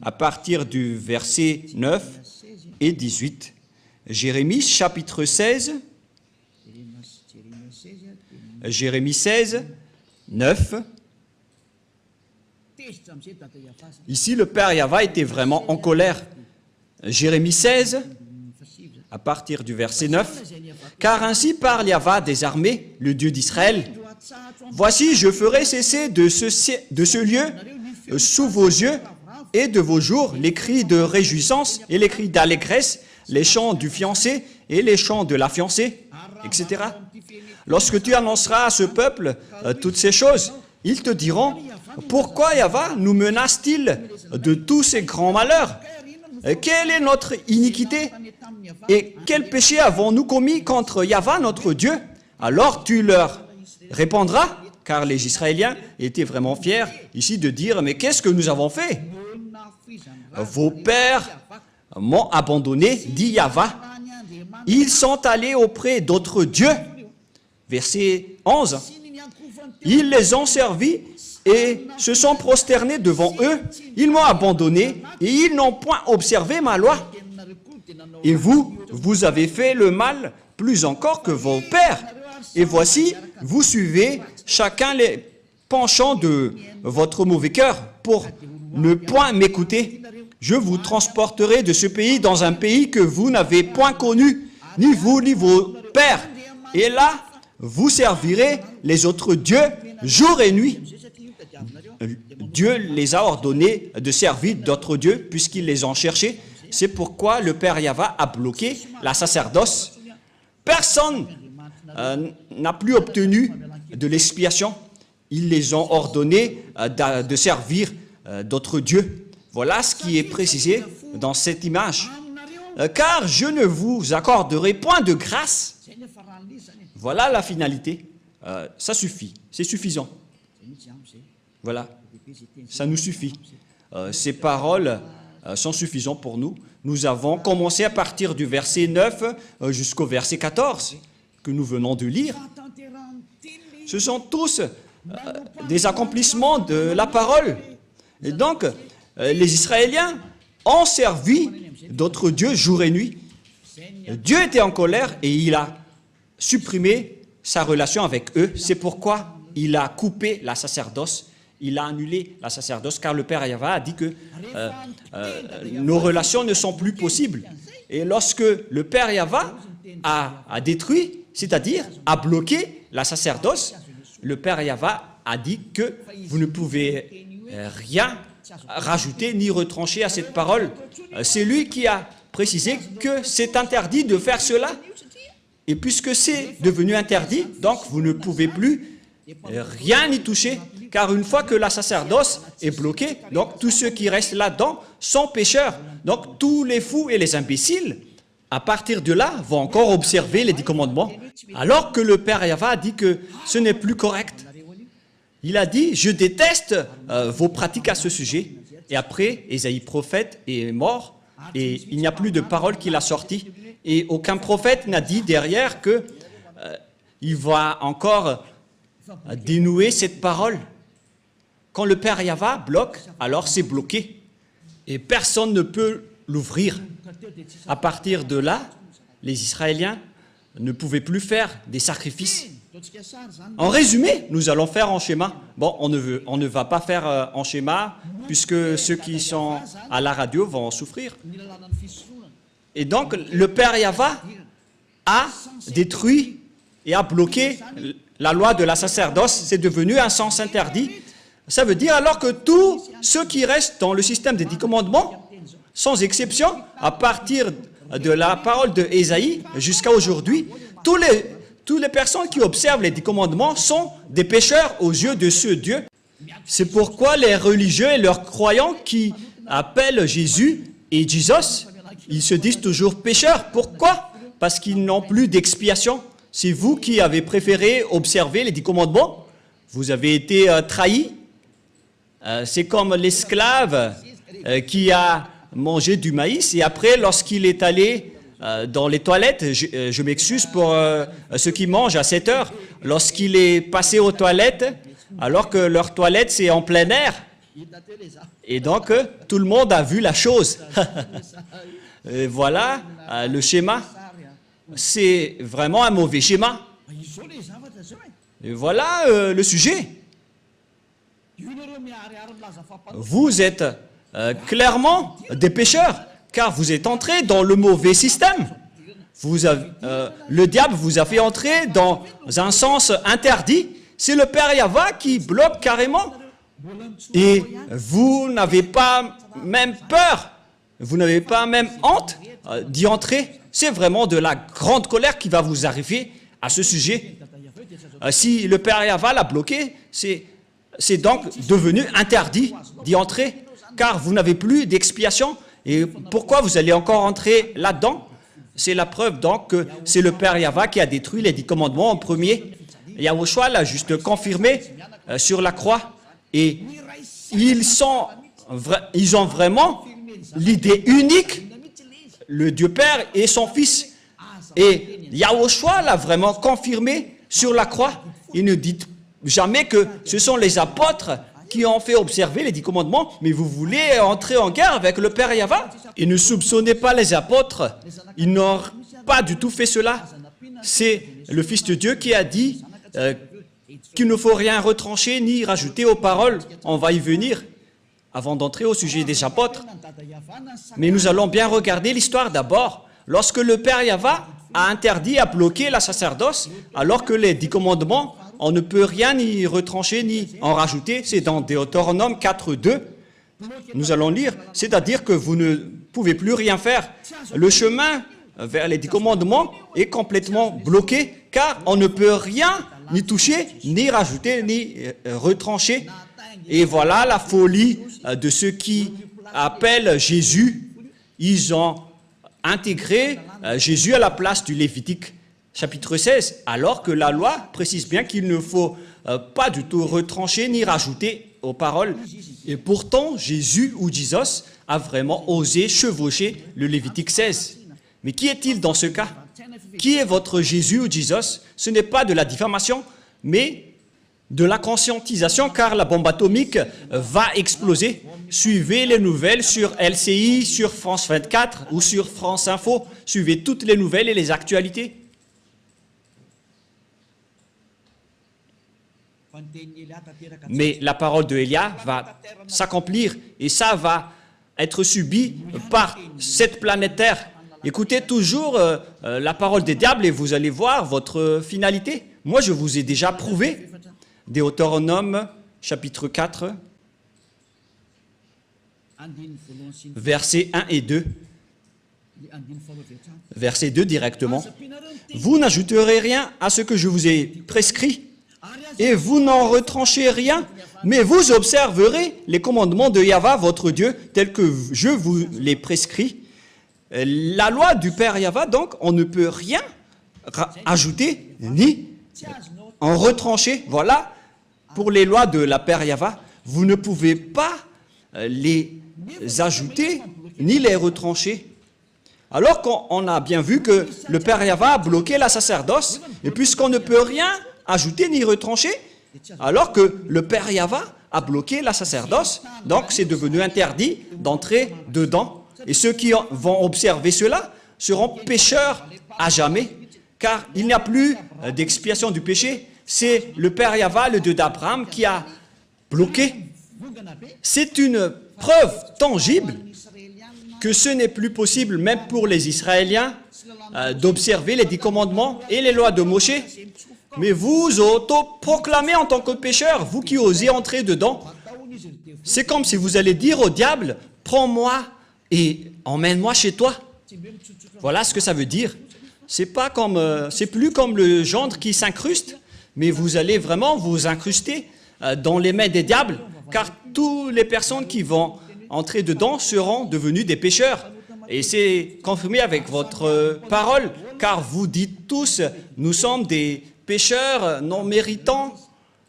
à partir du verset 9 et 18. Jérémie chapitre 16, Jérémie 16, 9. Ici, le Père Yahva était vraiment en colère. Jérémie 16, à partir du verset 9. « Car ainsi parle Yahva des armées, le Dieu d'Israël. Voici, je ferai cesser de ce lieu, sous vos yeux et de vos jours, les cris de réjouissance et les cris d'allégresse, les chants du fiancé et les chants de la fiancée, etc. Lorsque tu annonceras à ce peuple toutes ces choses, ils te diront, pourquoi Yahva nous menace-t-il de tous ces grands malheurs? Quelle est notre iniquité? Et quel péché avons-nous commis contre Yahva, notre Dieu? Alors tu leur répondras, car les Israéliens étaient vraiment fiers ici de dire, mais qu'est-ce que nous avons fait? Vos pères m'ont abandonné, dit Yahva. Ils sont allés auprès d'autres dieux. Verset 11. Ils les ont servis et se sont prosternés devant eux. Ils m'ont abandonné et ils n'ont point observé ma loi. Et vous, vous avez fait le mal plus encore que vos pères. Et voici, vous suivez chacun les penchants de votre mauvais cœur pour ne point m'écouter. Je vous transporterai de ce pays dans un pays que vous n'avez point connu, ni vous ni vos pères. Et là, vous servirez les autres dieux jour et nuit. Dieu les a ordonnés de servir d'autres dieux puisqu'ils les ont cherchés. C'est pourquoi le Père Yahva a bloqué la sacerdoce. Personne n'a plus obtenu de l'expiation. Ils les ont ordonnés de servir d'autres dieux. Voilà ce qui est précisé dans cette image. Car je ne vous accorderai point de grâce. Voilà la finalité. Ça suffit. C'est suffisant. Voilà. Ça nous suffit. Ces paroles sont suffisantes pour nous. Nous avons commencé à partir du verset 9 jusqu'au verset 14 que nous venons de lire. Ce sont tous des accomplissements de la parole. Et donc, les Israéliens ont servi d'autres dieux jour et nuit. Dieu était en colère et il a supprimé sa relation avec eux. C'est pourquoi il a coupé la sacerdoce. Il a annulé la sacerdoce car le Père Yahva a dit que nos relations ne sont plus possibles. Et lorsque le Père Yahva a détruit, c'est-à-dire a bloqué la sacerdoce, le Père Yahva a dit que vous ne pouvez rien rajouter ni retrancher à cette parole. C'est lui qui a précisé que c'est interdit de faire cela. Et puisque c'est devenu interdit, donc vous ne pouvez plus rien y toucher. Car une fois que la sacerdoce est bloquée, donc tous ceux qui restent là-dedans sont pécheurs. Donc tous les fous et les imbéciles, à partir de là, vont encore observer les 10 commandements. Alors que le Père Yahva a dit que ce n'est plus correct. Il a dit, je déteste vos pratiques à ce sujet. Et après, Ésaïe prophète est mort et il n'y a plus de parole qu'il a sortie. Et aucun prophète n'a dit derrière que il va encore dénouer cette parole. Quand le Père Yahva bloque, alors c'est bloqué. Et personne ne peut l'ouvrir. À partir de là, les Israéliens ne pouvaient plus faire des sacrifices. En résumé, nous allons faire en schéma. Bon, on ne va pas faire en schéma, puisque ceux qui sont à la radio vont en souffrir. Et donc, le Père Yahva a détruit et a bloqué la loi de la sacerdoce. C'est devenu un sens interdit. Ça veut dire alors que tous ceux qui restent dans le système des 10 commandements, sans exception, à partir de la parole de Ésaïe jusqu'à aujourd'hui, toutes les personnes qui observent les 10 commandements sont des pécheurs aux yeux de ce Dieu. C'est pourquoi les religieux et leurs croyants qui appellent Jésus et Jesus, ils se disent toujours pécheurs. Pourquoi? Parce qu'ils n'ont plus d'expiation. c'est vous qui avez préféré observer les 10 commandements. Vous avez été trahis. C'est comme l'esclave qui a mangé du maïs et après, lorsqu'il est allé dans les toilettes, je m'excuse pour ceux qui mangent à 7 heures, lorsqu'il est passé aux toilettes, alors que leur toilette c'est en plein air, et donc tout le monde a vu la chose. Et voilà le schéma, c'est vraiment un mauvais schéma. Et voilà le sujet. Vous êtes clairement des pécheurs, car vous êtes entrés dans le mauvais système. Le diable vous a fait entrer dans un sens interdit. C'est le Père Yahva qui bloque carrément. Et vous n'avez pas même peur, vous n'avez pas même honte d'y entrer. C'est vraiment de la grande colère qui va vous arriver à ce sujet. Si le Père Yahva l'a bloqué, c'est donc devenu interdit d'y entrer, car vous n'avez plus d'expiation. Et pourquoi vous allez encore entrer là-dedans? C'est la preuve donc que c'est le Père Yahva qui a détruit les 10 commandements en premier. Yahushua l'a juste confirmé sur la croix. Et ils ont vraiment l'idée unique, le Dieu Père et son Fils. Et Yahushua l'a vraiment confirmé sur la croix. Il ne dit jamais que ce sont les apôtres qui ont fait observer les 10 commandements, mais vous voulez entrer en guerre avec le Père Yahva. Et ne soupçonnez pas les apôtres, ils n'ont pas du tout fait cela. C'est le Fils de Dieu qui a dit qu'il ne faut rien retrancher ni rajouter aux paroles. On va y venir avant d'entrer au sujet des apôtres. Mais nous allons bien regarder l'histoire d'abord. Lorsque le Père Yahva a interdit, a bloqué la sacerdoce, alors que les 10 commandements, on ne peut rien ni retrancher ni en rajouter. C'est dans Deutéronome 4.2. Nous allons lire, c'est-à-dire que vous ne pouvez plus rien faire. Le chemin vers les 10 commandements est complètement bloqué, car on ne peut rien ni toucher, ni rajouter, ni retrancher. Et voilà la folie de ceux qui appellent Jésus. Ils ont intégré Jésus à la place du Lévitique chapitre 16, alors que la loi précise bien qu'il ne faut pas du tout retrancher ni rajouter aux paroles. Et pourtant, Jésus ou Jesus a vraiment osé chevaucher le Lévitique 16. Mais qui est-il dans ce cas? Qui est votre Jésus ou Jesus? Ce n'est pas de la diffamation, mais de la conscientisation, car la bombe atomique va exploser. Suivez les nouvelles sur LCI, sur France 24 ou sur France Info. Suivez toutes les nouvelles et les actualités. Mais la parole de Élia va s'accomplir et ça va être subi par cette planète Terre. Écoutez toujours la parole des diables et vous allez voir votre finalité. Moi, je vous ai déjà prouvé. Deutéronome, chapitre 4, versets 1 et 2. Verset 2 directement. Vous n'ajouterez rien à ce que je vous ai prescrit, et vous n'en retranchez rien, mais vous observerez les commandements de Yahva, votre Dieu, tels que je vous les prescris. La loi du Père Yahva, donc, on ne peut rien ajouter ni en retrancher. Voilà, pour les lois de la Père Yahva, vous ne pouvez pas les ajouter ni les retrancher. Alors qu'on a bien vu que le Père Yahva a bloqué la sacerdoce, et puisqu'on ne peut rien ajouter ni retrancher, alors que le Père Yahva a bloqué la sacerdoce, donc c'est devenu interdit d'entrer dedans. Et ceux qui vont observer cela seront pécheurs à jamais, car il n'y a plus d'expiation du péché. C'est le Père Yahva, le Dieu d'Abraham, qui a bloqué. C'est une preuve tangible que ce n'est plus possible, même pour les Israéliens, d'observer les 10 commandements et les lois de Moshe. Mais vous auto-proclamez en tant que pécheur, vous qui osez entrer dedans. C'est comme si vous allez dire au diable, prends-moi et emmène-moi chez toi. Voilà ce que ça veut dire. C'est plus comme le gendre qui s'incruste, mais vous allez vraiment vous incruster dans les mains des diables, car toutes les personnes qui vont entrer dedans seront devenues des pécheurs. Et c'est confirmé avec votre parole, car vous dites tous, nous sommes des pécheurs non méritants,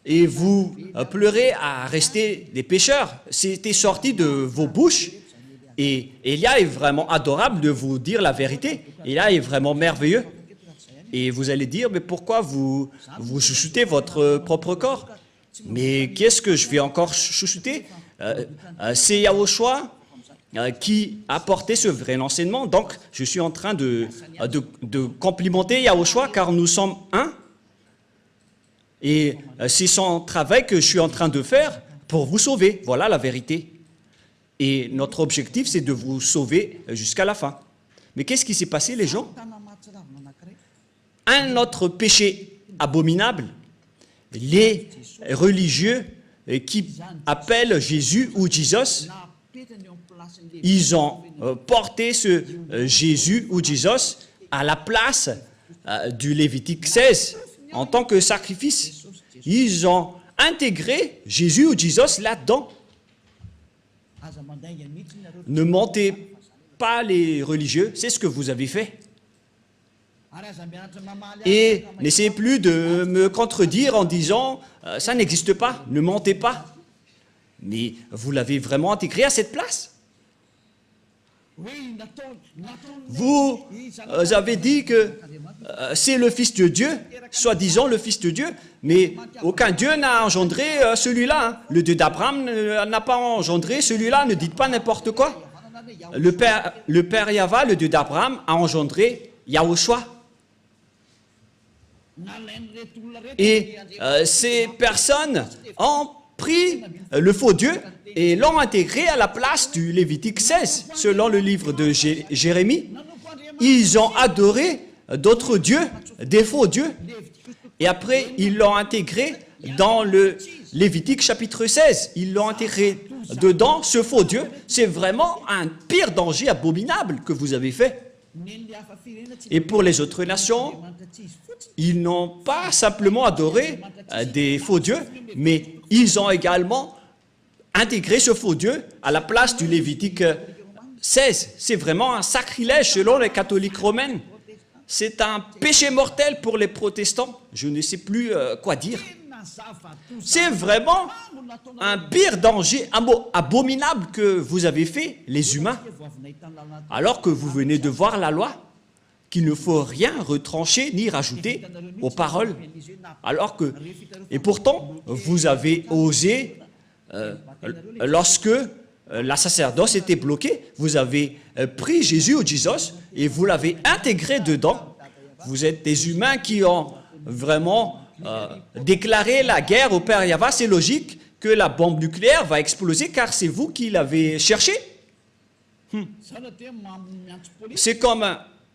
et vous pleurez à rester des pécheurs. C'était sorti de vos bouches, et Élia est vraiment adorable de vous dire la vérité. Élia est vraiment merveilleux. Et vous allez dire, mais pourquoi vous chouchoutez votre propre corps? Mais qu'est-ce que je vais encore chouchouter? C'est Yahushua qui a porté ce vrai enseignement. Donc, je suis en train de complimenter Yahushua, car nous sommes un. Et c'est son travail que je suis en train de faire pour vous sauver. Voilà la vérité. Et notre objectif, c'est de vous sauver jusqu'à la fin. Mais qu'est-ce qui s'est passé, les gens? Un autre péché abominable, les religieux qui appellent Jésus ou Jesus, ils ont porté ce Jésus ou Jesus à la place du Lévitique 16 en tant que sacrifice. Ils ont intégré Jésus ou Jesus là-dedans. Ne mentez pas les religieux, c'est ce que vous avez fait. Et n'essayez plus de me contredire en disant « ça n'existe pas, ne mentez pas ». Mais vous l'avez vraiment intégré à cette place. Vous avez dit que c'est le Fils de Dieu, soi-disant le Fils de Dieu, mais aucun Dieu n'a engendré celui-là. Hein. Le Dieu d'Abraham n'a pas engendré celui-là, ne dites pas n'importe quoi. Le Père Yahva, le Dieu d'Abraham, a engendré Yahushua. Et ces personnes ont pris le faux Dieu et l'ont intégré à la place du Lévitique 16. Selon le livre de Jérémie, ils ont adoré d'autres dieux, des faux dieux. Et après, ils l'ont intégré dans le Lévitique chapitre 16. Ils l'ont intégré dedans, ce faux Dieu. C'est vraiment un pire danger abominable que vous avez fait. Et pour les autres nations, ils n'ont pas simplement adoré des faux dieux, mais ils ont également intégré ce faux Dieu à la place du Lévitique 16. C'est vraiment un sacrilège selon les catholiques romains. C'est un péché mortel pour les protestants. Je ne sais plus quoi dire. C'est vraiment un pire danger abominable que vous avez fait, les humains, alors que vous venez de voir la loi, qu'il ne faut rien retrancher ni rajouter aux paroles. Alors que, et pourtant, vous avez osé, lorsque la sacerdoce était bloquée, vous avez pris Jésus ou Jesus et vous l'avez intégré dedans. Vous êtes des humains qui ont vraiment déclaré la guerre au Père Yahva. C'est logique que la bombe nucléaire va exploser car c'est vous qui l'avez cherché. C'est comme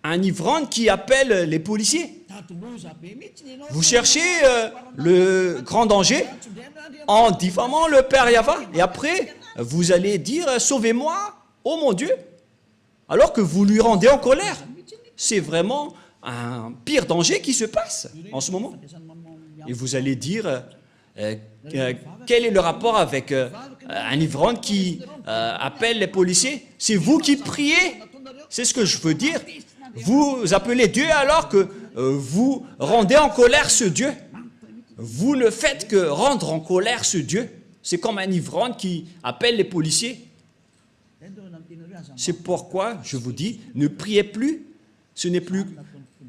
un ivrogne qui appelle les policiers. Vous cherchez le grand danger en diffamant le Père Yahva. Et après, vous allez dire « Sauvez-moi, oh mon Dieu !» alors que vous lui rendez en colère. C'est vraiment un pire danger qui se passe en ce moment. Et vous allez dire quel est le rapport avec un ivrogne qui appelle les policiers? C'est vous qui priez. C'est ce que je veux dire. Vous appelez Dieu alors que vous rendez en colère ce Dieu. Vous ne faites que rendre en colère ce Dieu. C'est comme un ivrogne qui appelle les policiers. C'est pourquoi je vous dis, ne priez plus. Ce n'est plus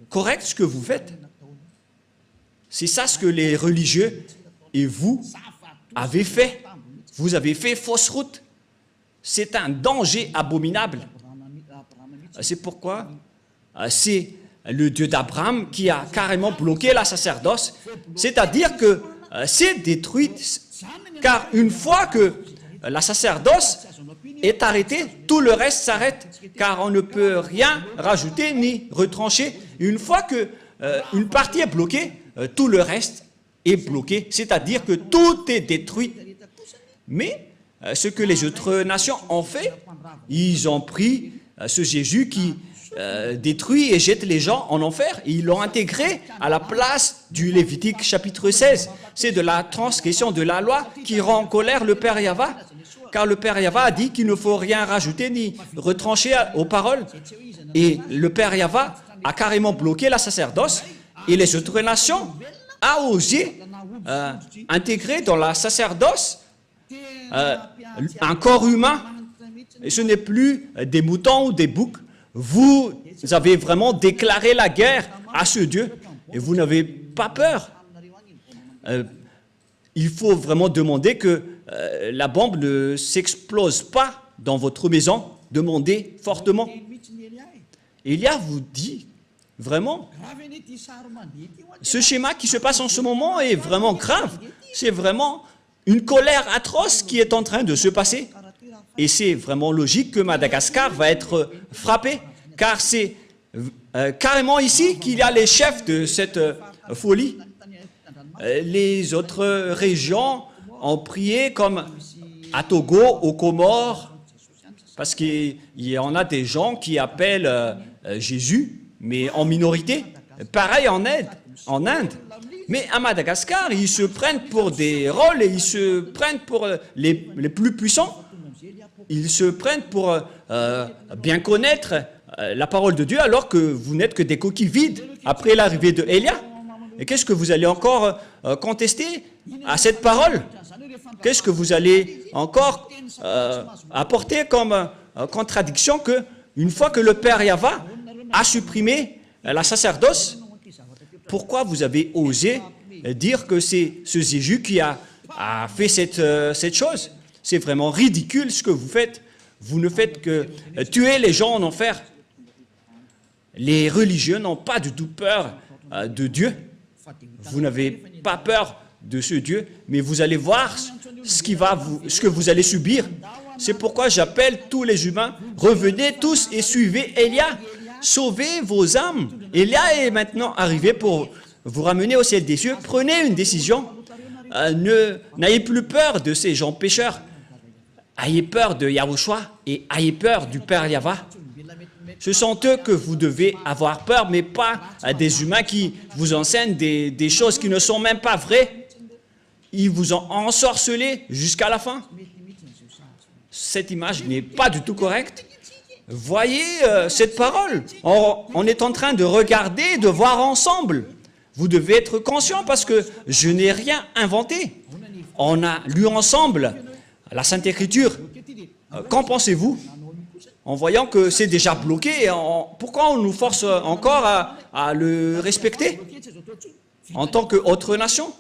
correct ce que vous faites. C'est ça ce que les religieux et vous avez fait. Vous avez fait fausse route. C'est un danger abominable. C'est pourquoi c'est le Dieu d'Abraham qui a carrément bloqué la sacerdoce. C'est-à-dire que c'est détruit, car une fois que la sacerdoce est arrêtée, tout le reste s'arrête, car on ne peut rien rajouter ni retrancher. Une fois que une partie est bloquée, tout le reste est bloqué, c'est-à-dire que tout est détruit. Mais ce que les autres nations ont fait, ils ont pris ce Jésus qui détruit et jette les gens en enfer, et ils l'ont intégré à la place du Lévitique chapitre 16. C'est de la transgression de la loi qui rend en colère le Père Yahva, car le Père Yahva a dit qu'il ne faut rien rajouter ni retrancher aux paroles. Et le Père Yahva a carrément bloqué la sacerdoce et les autres nations a osé intégrer dans la sacerdoce un corps humain. Et ce n'est plus des moutons ou des boucs. Vous avez vraiment déclaré la guerre à ce Dieu et vous n'avez pas peur. Il faut vraiment demander que la bombe ne s'explose pas dans votre maison. Demandez fortement. Élia vous dit vraiment, ce schéma qui se passe en ce moment est vraiment grave. C'est vraiment une colère atroce qui est en train de se passer. Et c'est vraiment logique que Madagascar va être frappé, car c'est carrément ici qu'il y a les chefs de cette folie. Les autres régions ont prié comme à Togo, aux Comores, parce qu'il y en a des gens qui appellent Jésus, mais en minorité. Pareil en Inde. Mais à Madagascar, ils se prennent pour des rôles et ils se prennent pour les plus puissants. Ils se prennent pour bien connaître la parole de Dieu alors que vous n'êtes que des coquilles vides après l'arrivée de Élia. Et qu'est-ce que vous allez encore contester à cette parole? Qu'est-ce que vous allez encore apporter comme contradiction que une fois que le Père Yahva a supprimé la sacerdoce, pourquoi vous avez osé dire que c'est ce Jésus qui a fait cette chose? C'est vraiment ridicule ce que vous faites. Vous ne faites que tuer les gens en enfer. Les religieux n'ont pas du tout peur de Dieu. Vous n'avez pas peur de ce Dieu, mais vous allez voir ce que vous allez subir. C'est pourquoi j'appelle tous les humains, revenez tous et suivez Élia. Sauvez vos âmes. Élia est maintenant arrivé pour vous ramener au ciel des cieux. Prenez une décision. N'ayez plus peur de ces gens pécheurs. Ayez peur de Yahushua et ayez peur du Père Yahva. Ce sont eux que vous devez avoir peur, mais pas des humains qui vous enseignent des choses qui ne sont même pas vraies. Ils vous ont ensorcelé jusqu'à la fin. Cette image n'est pas du tout correcte. Voyez cette parole. On est en train de regarder, de voir ensemble. Vous devez être conscient parce que je n'ai rien inventé. On a lu ensemble la Sainte Écriture. Qu'en pensez-vous? En voyant que c'est déjà bloqué, pourquoi on nous force encore à le respecter en tant qu'autre nation?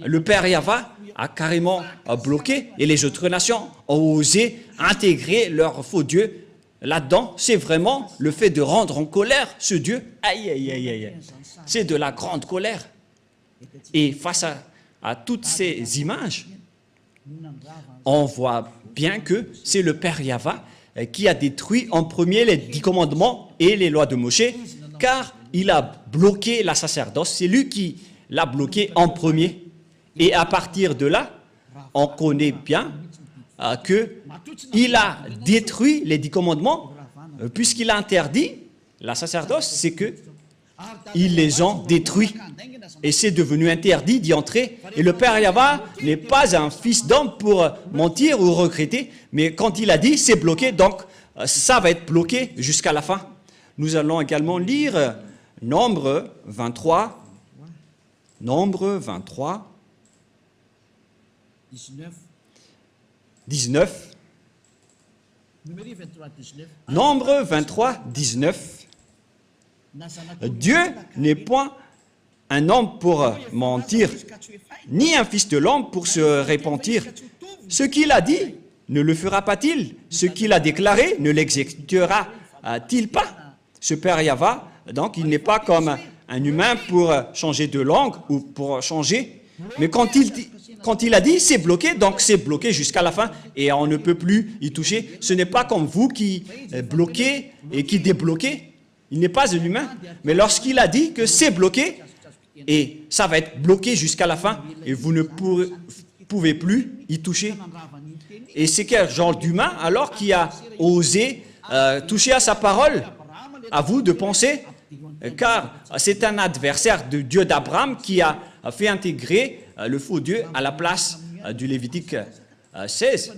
Le Père Yahva a carrément bloqué et les autres nations ont osé intégrer leur faux Dieu là-dedans. C'est vraiment le fait de rendre en colère ce Dieu. Aïe, aïe, aïe, aïe. C'est de la grande colère. Et face à toutes ces images, on voit bien que c'est le Père Yahva qui a détruit en premier les 10 commandements et les lois de Moshe, car il a bloqué la sacerdoce. C'est lui qui l'a bloqué en premier. Et à partir de là, on connaît bien qu'il a détruit les 10 commandements, puisqu'il a interdit la sacerdoce, c'est qu'ils les ont détruits. Et c'est devenu interdit d'y entrer. Et le Père Yahva n'est pas un fils d'homme pour mentir ou regretter, mais quand il a dit, c'est bloqué, donc ça va être bloqué jusqu'à la fin. Nous allons également lire Nombre 23. Nombre 23. 19. Nombre 23, 19. Dieu n'est point un homme pour mentir, ni un fils de l'homme pour se repentir. Ce qu'il a dit, ne le fera pas-il? Ce qu'il a déclaré, ne l'exécutera-t-il pas? Ce Père Yahva, donc, il n'est pas comme un humain pour changer de langue ou pour changer. Mais quand il a dit, c'est bloqué, donc c'est bloqué jusqu'à la fin et on ne peut plus y toucher. Ce n'est pas comme vous qui bloquez et qui débloquez. Il n'est pas un humain. Mais lorsqu'il a dit que c'est bloqué, et ça va être bloqué jusqu'à la fin, et vous ne pouvez plus y toucher. Et c'est quel genre d'humain alors qui a osé toucher à sa parole? À vous de penser, car c'est un adversaire de Dieu d'Abraham qui a fait intégrer le faux Dieu à la place du Lévitique 16.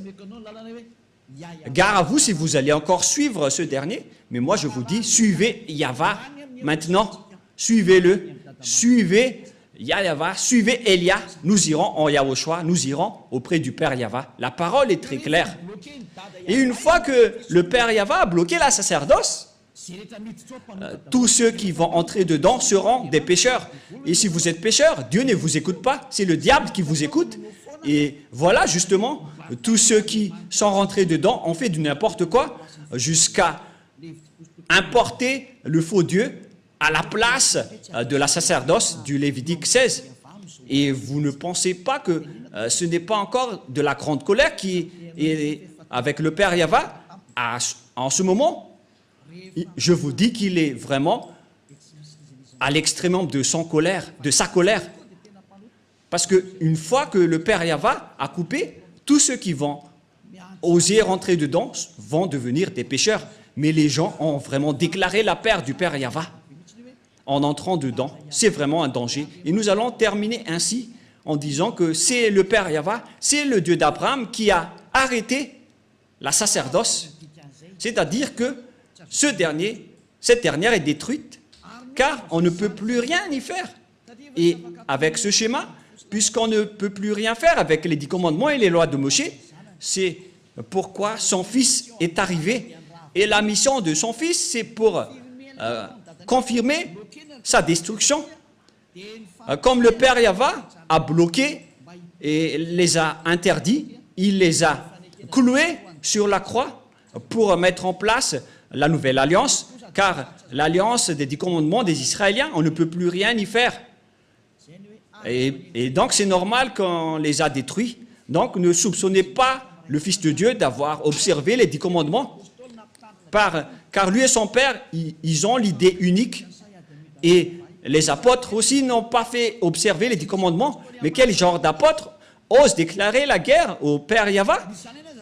Gare à vous si vous allez encore suivre ce dernier, mais moi je vous dis, suivez Yahva maintenant, suivez-le, suivez Yahva, suivez Elia, nous irons en Yahushua, nous irons auprès du Père Yahva. La parole est très claire. Et une fois que le Père Yahva a bloqué la sacerdoce, tous ceux qui vont entrer dedans seront des pécheurs. Et si vous êtes pécheur, Dieu ne vous écoute pas, c'est le diable qui vous écoute. Et voilà justement, tous ceux qui sont rentrés dedans ont fait du n'importe quoi jusqu'à importer le faux Dieu à la place de la sacerdoce du Lévitique 16. Et vous ne pensez pas que ce n'est pas encore de la grande colère qui est avec le Père Yahva en ce moment. Je vous dis qu'il est vraiment à l'extrémum de sa colère. Parce qu'une fois que le Père Yahva a coupé, tous ceux qui vont oser rentrer dedans vont devenir des pécheurs. Mais les gens ont vraiment déclaré la paix du Père Yahva en entrant dedans. C'est vraiment un danger. Et nous allons terminer ainsi en disant que c'est le Père Yahva, c'est le Dieu d'Abraham qui a arrêté la sacerdoce. C'est-à-dire que cette dernière est détruite, car on ne peut plus rien y faire. Et avec ce schéma, puisqu'on ne peut plus rien faire avec les 10 commandements et les lois de Moshe, c'est pourquoi son fils est arrivé. Et la mission de son fils, c'est pour confirmer sa destruction. Comme le Père Yahva a bloqué et les a interdits, il les a cloués sur la croix pour mettre en place la nouvelle alliance, car l'alliance des 10 commandements des Israéliens, on ne peut plus rien y faire. Et donc c'est normal qu'on les a détruits. Donc ne soupçonnez pas le Fils de Dieu d'avoir observé les 10 commandements, car lui et son Père, ils ont l'idée unique. Et les apôtres aussi n'ont pas fait observer les 10 commandements. Mais quel genre d'apôtre ose déclarer la guerre au Père Yahva,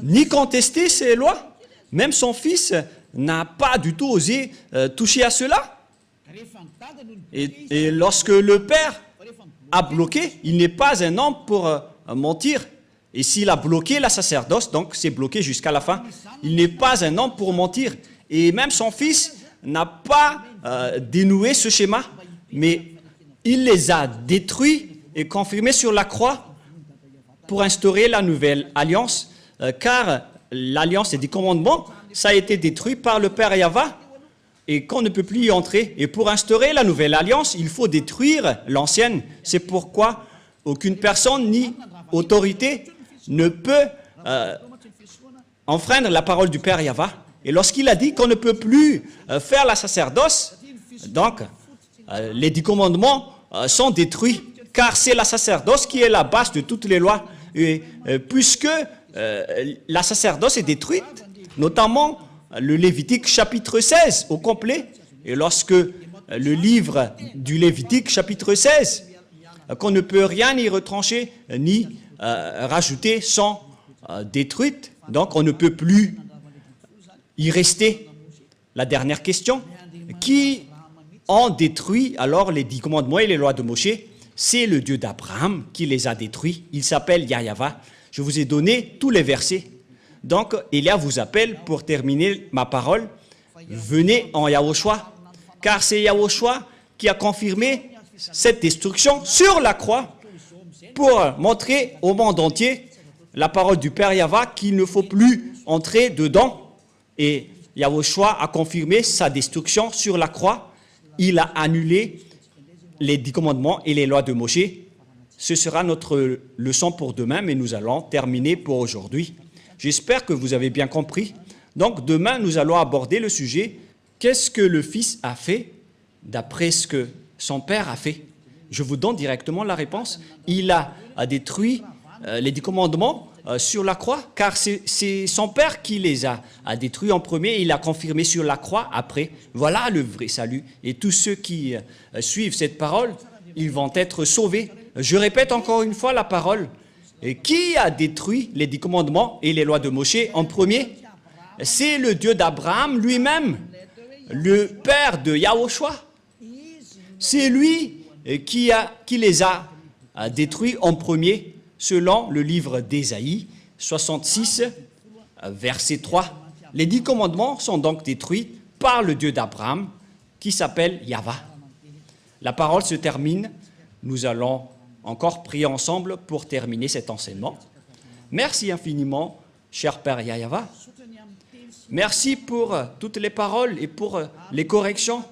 ni contester ses lois? Même son fils n'a pas du tout osé toucher à cela. Et lorsque le Père a bloqué, il n'est pas un homme pour mentir. Et s'il a bloqué la sacerdoce, donc c'est bloqué jusqu'à la fin, il n'est pas un homme pour mentir. Et même son fils n'a pas dénoué ce schéma, mais il les a détruits et confirmés sur la croix pour instaurer la nouvelle alliance, car l'alliance des 10 commandements, ça a été détruit par le Père Yahva et qu'on ne peut plus y entrer. Et pour instaurer la nouvelle alliance, il faut détruire l'ancienne. C'est pourquoi aucune personne ni autorité ne peut enfreindre la parole du Père Yahva. Et lorsqu'il a dit qu'on ne peut plus faire la sacerdoce, donc les 10 commandements sont détruits, car c'est la sacerdoce qui est la base de toutes les lois. Et puisque la sacerdoce est détruite, notamment le Lévitique chapitre 16 au complet, et lorsque le livre du Lévitique chapitre 16, qu'on ne peut rien y retrancher ni rajouter, sont détruites, donc on ne peut plus y rester. La dernière question, qui ont détruit alors les 10 commandements et les lois de Moshe? C'est le Dieu d'Abraham qui les a détruits. Il s'appelle Yahva. Je vous ai donné tous les versets. Donc, Elia vous appelle pour terminer ma parole. Venez en Yahushua, car c'est Yahushua qui a confirmé cette destruction sur la croix pour montrer au monde entier la parole du Père Yahva qu'il ne faut plus entrer dedans. Et Yahushua a confirmé sa destruction sur la croix. Il a annulé les 10 commandements et les lois de Moshe. Ce sera notre leçon pour demain, mais nous allons terminer pour aujourd'hui. J'espère que vous avez bien compris. Donc demain, nous allons aborder le sujet « Qu'est-ce que le Fils a fait d'après ce que son Père a fait ?» Je vous donne directement la réponse. Il a détruit les 10 commandements sur la croix, car c'est son Père qui les a détruits en premier, et il a confirmé sur la croix après. Voilà le vrai salut. Et tous ceux qui suivent cette parole, ils vont être sauvés. Je répète encore une fois la parole. Et qui a détruit les 10 commandements et les lois de Moshe en premier? C'est le Dieu d'Abraham lui-même, le Père de Yahushua. C'est lui qui les a détruits en premier, selon le livre d'Ésaïe, 66, verset 3. Les 10 commandements sont donc détruits par le Dieu d'Abraham, qui s'appelle Yahva. La parole se termine. Nous allons encore prier ensemble pour terminer cet enseignement. Merci infiniment, cher Père Yahva. Merci pour toutes les paroles et pour les corrections,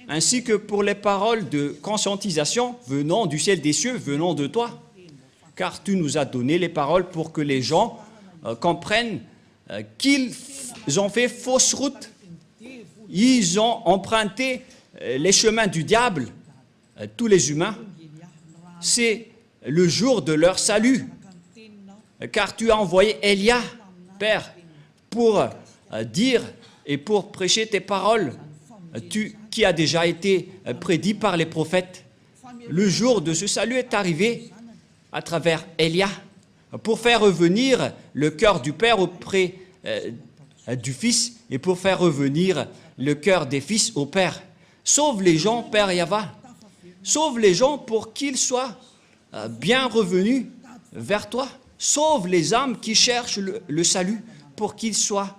ainsi que pour les paroles de conscientisation venant du ciel des cieux, venant de toi. Car tu nous as donné les paroles pour que les gens comprennent qu'ils ont fait fausse route. Ils ont emprunté les chemins du diable, tous les humains. C'est le jour de leur salut. Car tu as envoyé Élia, Père, pour dire et pour prêcher tes paroles, qui a déjà été prédit par les prophètes. Le jour de ce salut est arrivé à travers Élia, pour faire revenir le cœur du Père auprès du Fils et pour faire revenir le cœur des fils au Père. Sauve les gens, Père Yahva. Sauve les gens pour qu'ils soient bien revenus vers toi. Sauve les âmes qui cherchent le salut pour qu'ils soient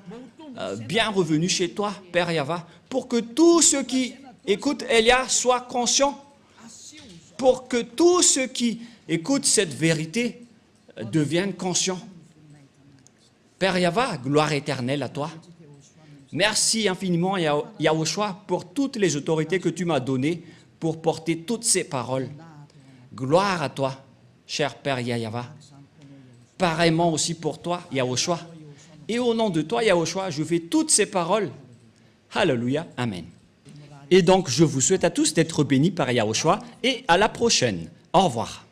bien revenus chez toi, Père Yahva. Pour que tous ceux qui écoutent Élia soient conscients. Pour que tous ceux qui écoutent cette vérité deviennent conscients. Père Yahva, gloire éternelle à toi. Merci infiniment, Yahushua, pour toutes les autorités que tu m'as données pour porter toutes ces paroles. Gloire à toi, cher Père Yahva. Pareillement aussi pour toi, Yahushua. Et au nom de toi, Yahushua, je fais toutes ces paroles. Alléluia, Amen. Et donc, je vous souhaite à tous d'être bénis par Yahushua et à la prochaine. Au revoir.